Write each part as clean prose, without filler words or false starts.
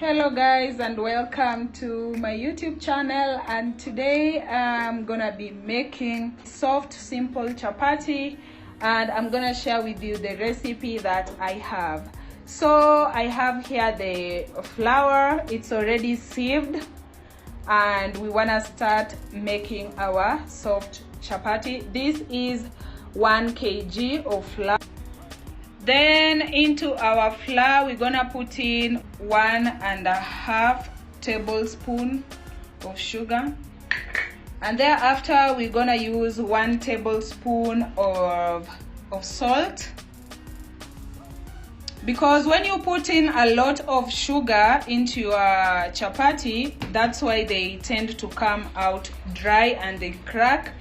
Hello guys, and welcome to my YouTube channel. And today I'm gonna be making soft simple chapati, and I'm gonna share with you the recipe that I have. So I have here the flour. It's already sieved, and we want to start making our soft chapati. This is 1 kg of flour. Then into our flour we're gonna put in 1.5 tablespoon of sugar, and thereafter we're gonna use 1 tablespoon of salt, because when you put in a lot of sugar into your chapati, that's why they tend to come out dry and they crack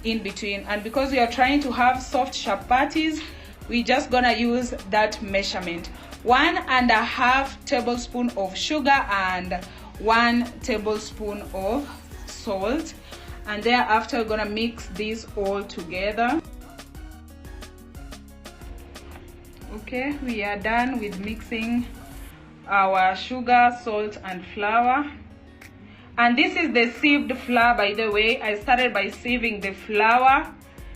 in between. And because we are trying to have soft chapatis, we're just gonna use that measurement: 1.5 tablespoon of sugar and 1 tablespoon of salt. And thereafter we're gonna mix this all together. Okay, we are done with mixing our sugar, salt and flour. And this is the sieved flour, by the way. I started by sieving the flour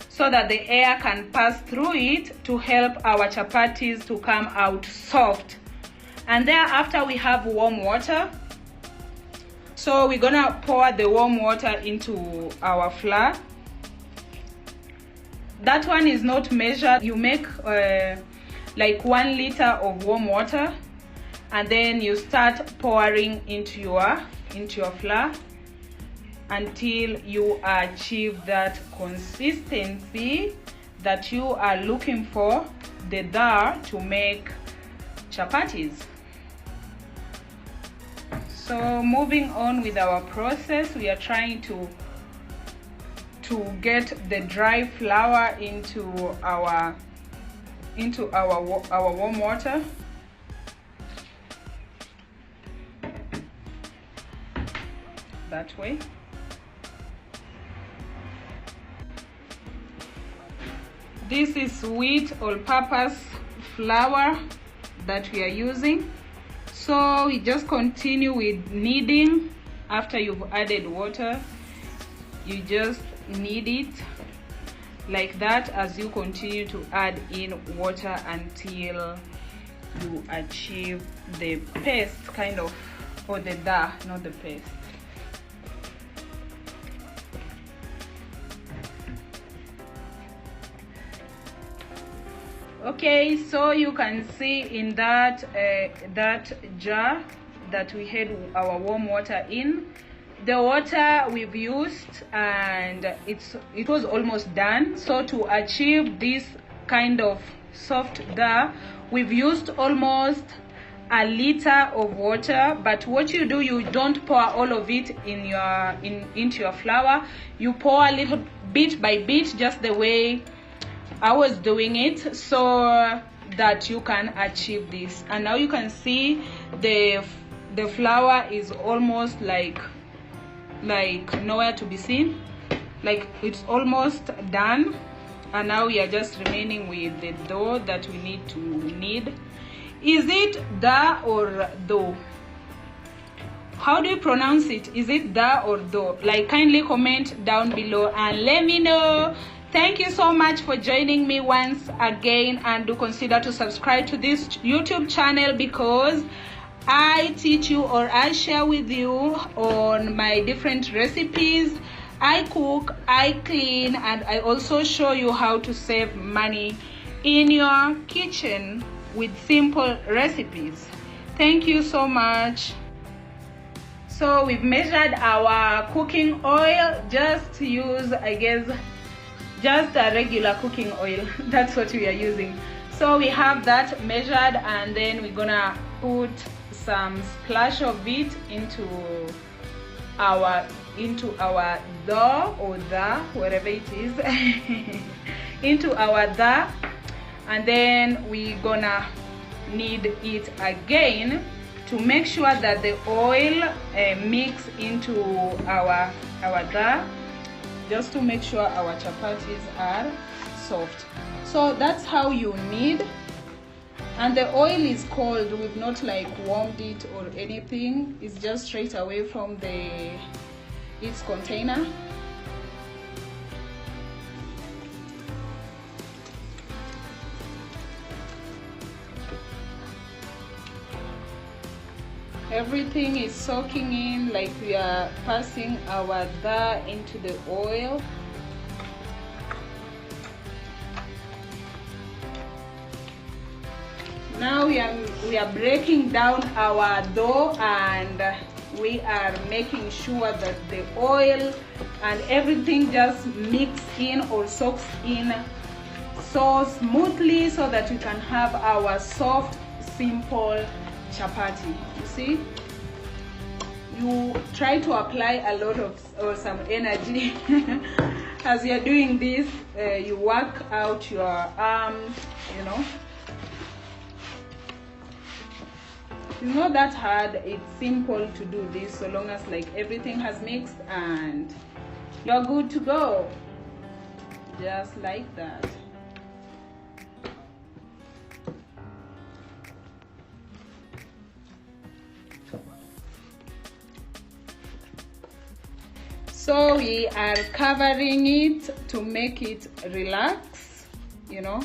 so that the air can pass through it to help our chapatis to come out soft. And thereafter we have warm water. So we're gonna pour the warm water into our flour. That one is not measured. You make like 1 liter of warm water, and then you start pouring into your flour until you achieve that consistency that you are looking for the dough to make chapatis. So moving on with our process, we are trying to get the dry flour into our warm water. That way. This is sweet all-purpose flour that we are using. So we just continue with kneading. After you've added water, you just knead it like that as you continue to add in water until you achieve the paste kind of, or the dough, not the paste. Okay, so you can see in that jar that we had our warm water in, the water we've used, and it was almost done. So to achieve this kind of soft dough, we've used almost 1 liter of water. But what you do, you don't pour all of it into your flour. You pour a little bit by bit, just the way I was doing it, so that you can achieve this. And now you can see the flour is almost like nowhere to be seen, like it's almost done. And now we are just remaining with the dough that we need to knead. Is it da or dough? How do you pronounce it? Is it da or dough? Like, kindly comment down below and let me know. Thank you so much for joining me once again, and do consider to subscribe to this YouTube channel, because I teach you, or I share with you on my different recipes. I cook, I clean, and I also show you how to save money in your kitchen with simple recipes. Thank you so much. So we've measured our cooking oil. Just use, I guess, just a regular cooking oil. That's what we are using. So we have that measured, and then we're gonna put some splash of it into our dough, or dough, whatever it is, into our dough. And then we're gonna knead it again to make sure that the oil mix into our dough, just to make sure our chapatis are soft. So that's how you knead. And the oil is cold. We've not like warmed it or anything. It's just straight away from its container. Everything is soaking in, like we are passing our dal into the oil. Now we are breaking down our dough, and we are making sure that the oil and everything just mix in or soaks in so smoothly, so that we can have our soft, simple chapati. You see, you try to apply a lot of or some energy as you're doing this. You work out your arms, you know. It's not that hard. It's simple to do this, so long as like everything has mixed and you're good to go, just like that. So we are covering it to make it relax, you know,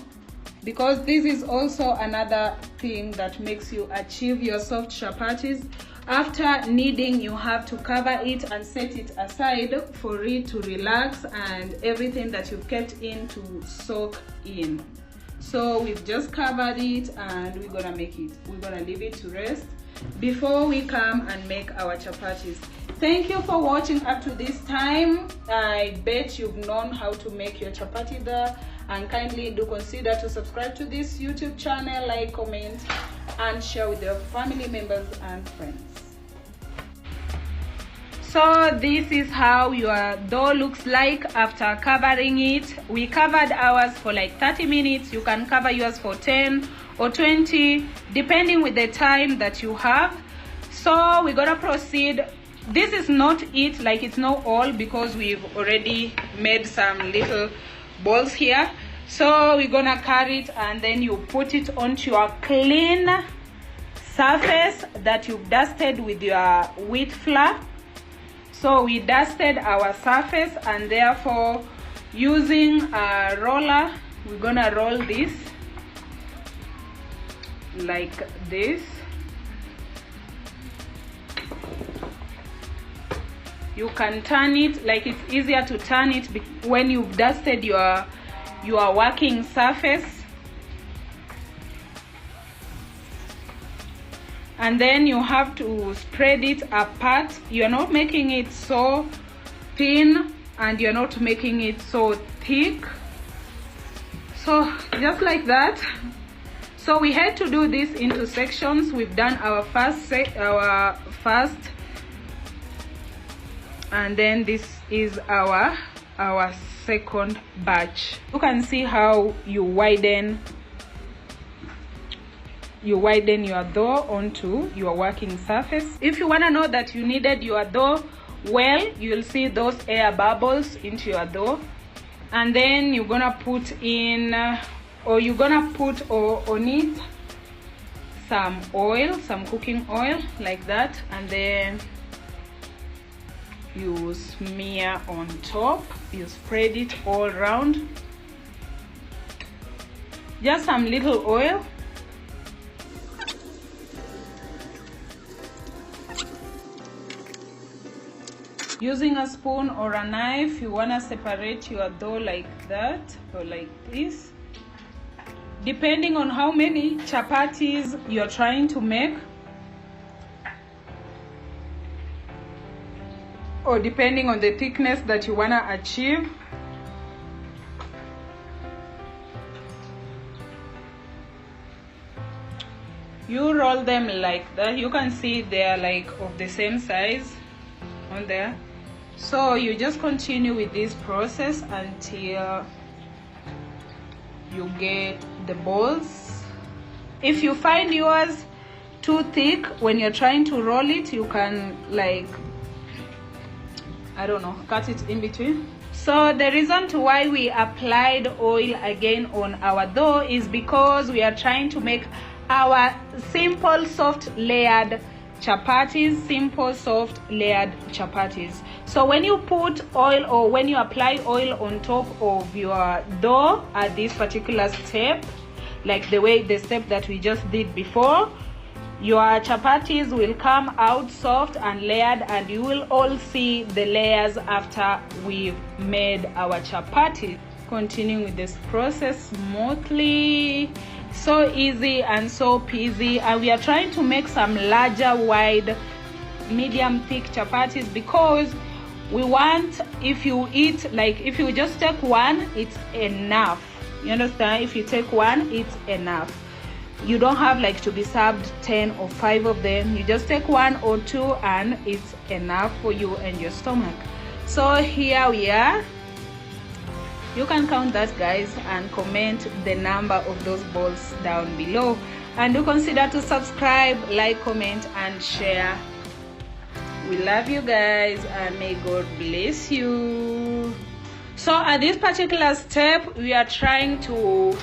because this is also another thing that makes you achieve your soft chapatis. After kneading, you have to cover it and set it aside for it to relax and everything that you've kept in to soak in. So we've just covered it, and we're gonna leave it to rest before we come and make our chapatis. Thank you for watching up to this time. I bet you've known how to make your chapati there, and kindly do consider to subscribe to this YouTube channel, like, comment, and share with your family members and friends. So this is how your dough looks like after covering it. We covered ours for like 30 minutes. You can cover yours for 10 or 20, depending with the time that you have. So we're gonna proceed. This is not it, like it's not all, because we've already made some little balls here. So we're gonna carry it, and then you put it onto your clean surface that you've dusted with your wheat flour. So we dusted our surface, and therefore using a roller, we're gonna roll this like this. You can turn it, like it's easier to turn it when you've dusted your working surface. And then you have to spread it apart. You're not making it so thin, and you're not making it so thick. So just like that. So we had to do this into sections. We've done our first, and then this is our second batch. You can see how you widen your dough onto your working surface. If you want to know that you kneaded your dough well, you'll see those air bubbles into your dough, and then you're gonna put in on it some oil, some cooking oil, like that, and then you smear on top. You spread it all around, just some little oil. Using a spoon or a knife, you want to separate your dough like that or like this, depending on how many chapatis you're trying to make, or depending on the thickness that you want to achieve. You roll them like that. You can see they're like of the same size on there. So you just continue with this process until you get the balls. If you find yours too thick when you're trying to roll it, you can, like, I don't know, cut it in between. So the reason to why we applied oil again on our dough is because we are trying to make our simple soft layered chapatis, simple soft layered chapatis. So when you put oil, or when you apply oil on top of your dough at this particular step, like the step that we just did before, your chapatis will come out soft and layered, and you will all see the layers after we've made our chapatis. Continuing with this process smoothly, so easy and so peasy. And we are trying to make some larger, wide, medium thick chapatis, because we want, if you eat, like if you just take one, it's enough. You understand? If you take one, it's enough. You don't have like to be served 10 or 5 of them. You just take 1 or 2 and it's enough for you and your stomach. So here we are. You can count that, guys, and comment the number of those balls down below. And do consider to subscribe, like, comment, and share. We love you guys, and may God bless you. So at this particular step, we are trying to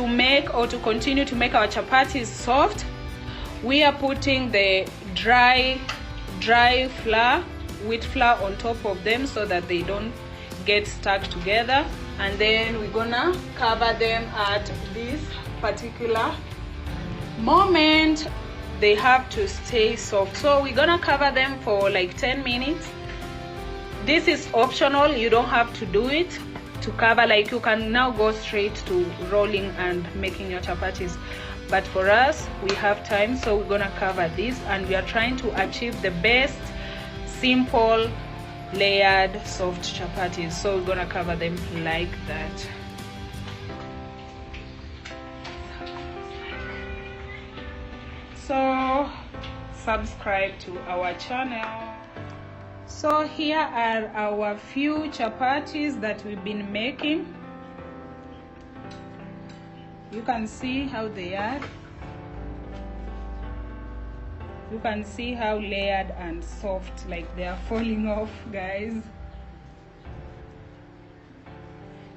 make, or to continue to make our chapatis soft. We are putting the dry flour, wheat flour, on top of them so that they don't get stuck together. And then we're gonna cover them at this particular moment. They have to stay soft, so we're gonna cover them for like 10 minutes. This is optional, you don't have to do it to cover. Like, you can now go straight to rolling and making your chapatis, but for us we have time, so we're gonna cover this, and we are trying to achieve the best simple layered soft chapatis. So we're gonna cover them like that. So subscribe to our channel. So here are our few chapatis that we've been making. You can see how they are. You can see how layered and soft, like they are falling off, guys.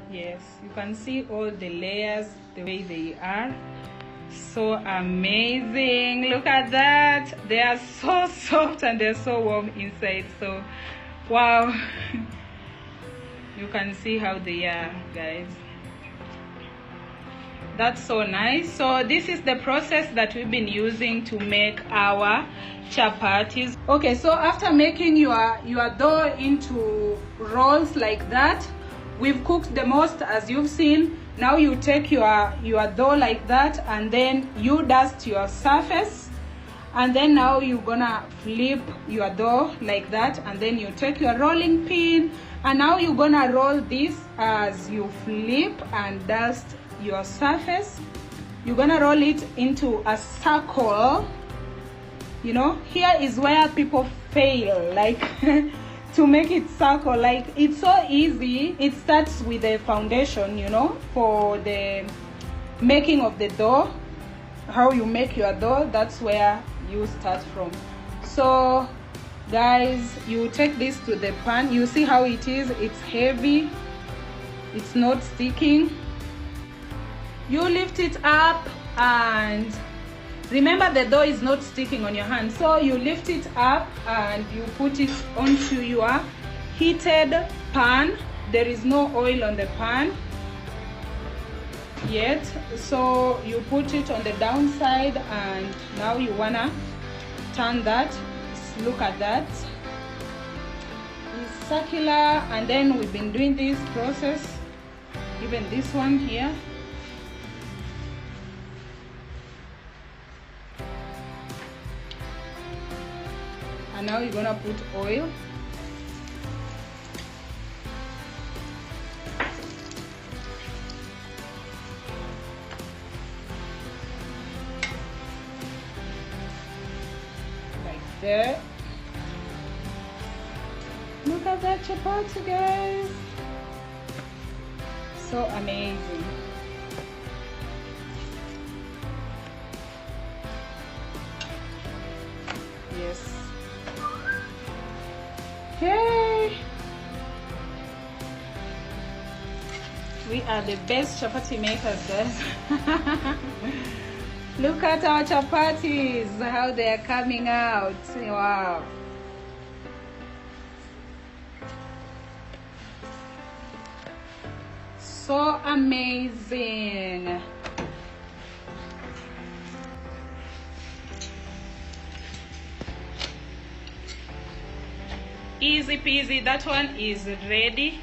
Yes, you can see all the layers the way they are. So amazing. Look at that. They are so soft and they're so warm inside. So wow. You can see how they are, guys. That's so nice. So this is the process that we've been using to make our chapatis. Okay, so after making your dough into rolls like that, we've cooked the most, as you've seen. Now you take your dough like that, and then you dust your surface, and then now you're gonna flip your dough like that, and then you take your rolling pin, and now you're gonna roll this as you flip and dust your surface. You're gonna roll it into a circle. You know, here is where people fail, like to make it circle. Like, it's so easy. It starts with the foundation, you know, for the making of the dough. How you make your dough, that's where you start from. So guys, you take this to the pan. You see how it is. It's heavy, it's not sticking. You lift it up, and remember the dough is not sticking on your hand, so you lift it up and you put it onto your heated pan. There is no oil on the pan yet, so you put it on the downside, and now you wanna turn that. Look at that, it's circular. And then we've been doing this process, even this one here. And now you're gonna put oil. Like that. Look at that chapati, guys. So amazing. Yes. Okay, we are the best chapati makers, guys. Look at our chapatis, how they are coming out. Wow. So amazing. Easy peasy. That one is ready.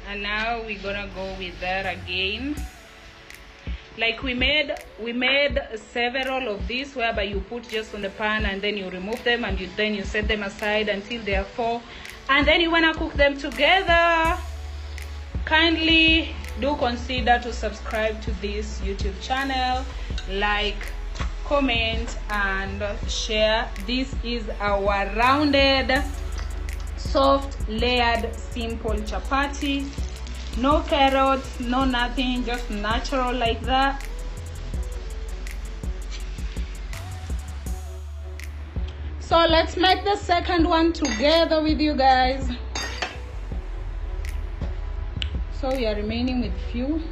And now we're gonna go with that again. Like we made several of these, whereby you put just on the pan and then you remove them and then you set them aside until they are full, and then you wanna cook them together. Kindly do consider to subscribe to this YouTube channel, like, comment and share. This is our rounded, soft, layered, simple chapati. No carrots, no nothing, just natural like that. So let's make the second one together with you guys. So we are remaining with few.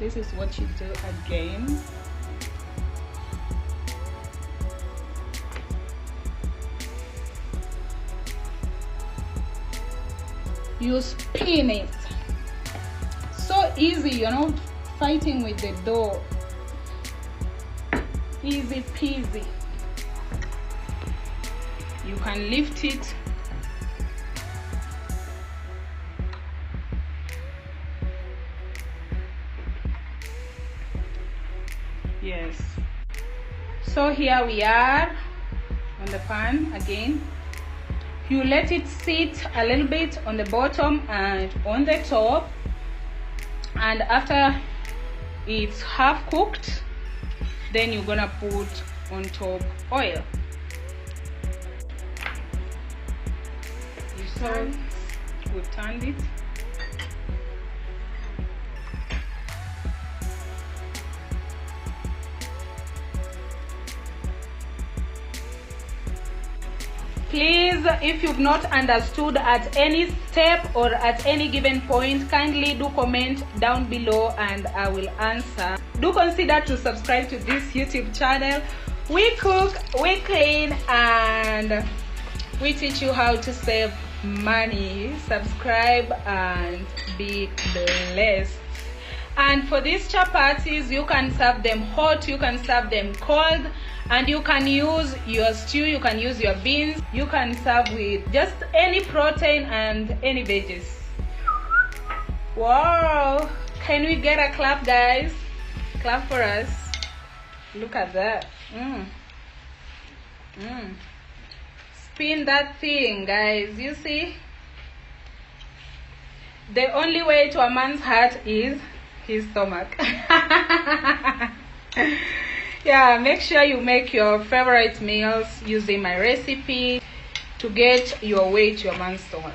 This is what you do again. You spin it. So easy, you're not fighting with the dough. Easy peasy. You can lift it. Yes. So here we are on the pan again. You let it sit a little bit on the bottom and on the top, and after it's half cooked, then you're gonna put on top oil. So we turned it. Please, if you've not understood at any step or at any given point, kindly do comment down below and I will answer. Do consider to subscribe to this YouTube channel. We cook, we clean, and we teach you how to save money. Subscribe and be blessed. And for these chapatis, you can serve them hot, you can serve them cold, and you can use your stew, you can use your beans, you can serve with just any protein and any veggies. Wow, can we get a clap, guys? Clap for us. Look at that. Spin that thing, guys. You see, the only way to a man's heart is his stomach. Yeah, make sure you make your favorite meals using my recipe to get your way to your man's stomach.